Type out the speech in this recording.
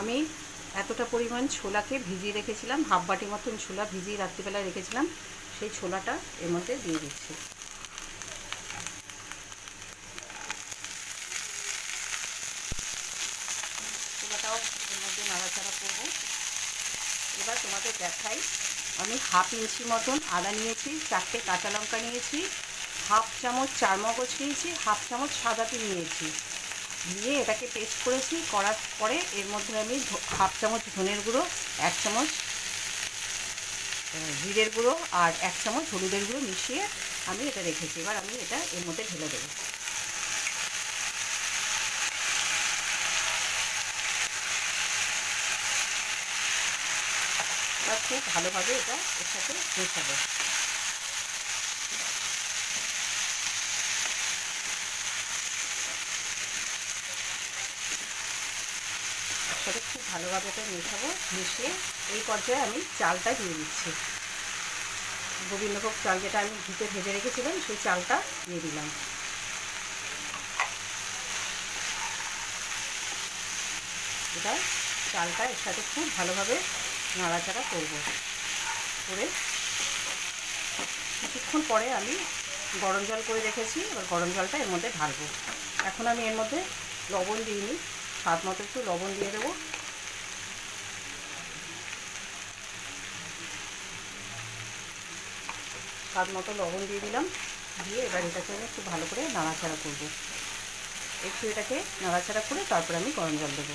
আমি এতটা পরিমাণ ছোলাকে ভিজিয়ে রেখেছিলাম, হাফ বাটি মতন ছোলা ভিজিয়ে রাত্রিবেলা রেখেছিলাম, সেই ছোলাটা এর মধ্যে দিয়ে দিচ্ছি। ছোলাটাও এর মধ্যে নাড়াচাড়া করবো। এবার তোমাদের দেখাই, আমি হাফ ইঞ্চি মতন আদা নিয়েছি, 4টে কাঁচা লঙ্কা নিয়েছি, হাফ চামচ চারমগজ নিয়েছি, হাফ চামচ সাদা তিল নিয়েছি, দিয়ে এটাকে পেস্ট করেছি। করার পরে এর মধ্যে আমি হাফ চামচ ধনের গুঁড়ো, 1 চামচ জিরের গুঁড়ো আর 1 চামচ হলুদের গুঁড়ো মিশিয়ে আমি এটা রেখেছি। এবার আমি এটা এর মধ্যে ঢেলে দেবো। এবার খুব ভালোভাবে এটা এর সাথে মেশাবো। একসাথে খুব ভালোভাবে এটা মেশাবো। মিশিয়ে এই পর্যায়ে আমি চালটা দিয়ে দিচ্ছি। গোবিন্দভোগ চাল যেটা আমি ঘিতে ভেজে রেখেছিলাম, সেই চালটা দিয়ে দিলাম। এবার চালটা এর সাথে খুব ভালোভাবে নাড়াচাড়া করব। করে কিছুক্ষণ পরে আমি গরম জল করে রেখেছি, এবার গরম জলটা এর মধ্যে ঢালবো। এখন আমি এর মধ্যে লবণ দিইনি, স্বাদ মতো একটু লবণ দিয়ে দেবো। স্বাদ মতো লবণ দিয়ে দিলাম। দিয়ে এবার এটাকে আমি একটু ভালো করে নাড়াচাড়া করবো। একটু এটাকে নাড়াচাড়া করে তারপরে আমি গরম জল দেবো।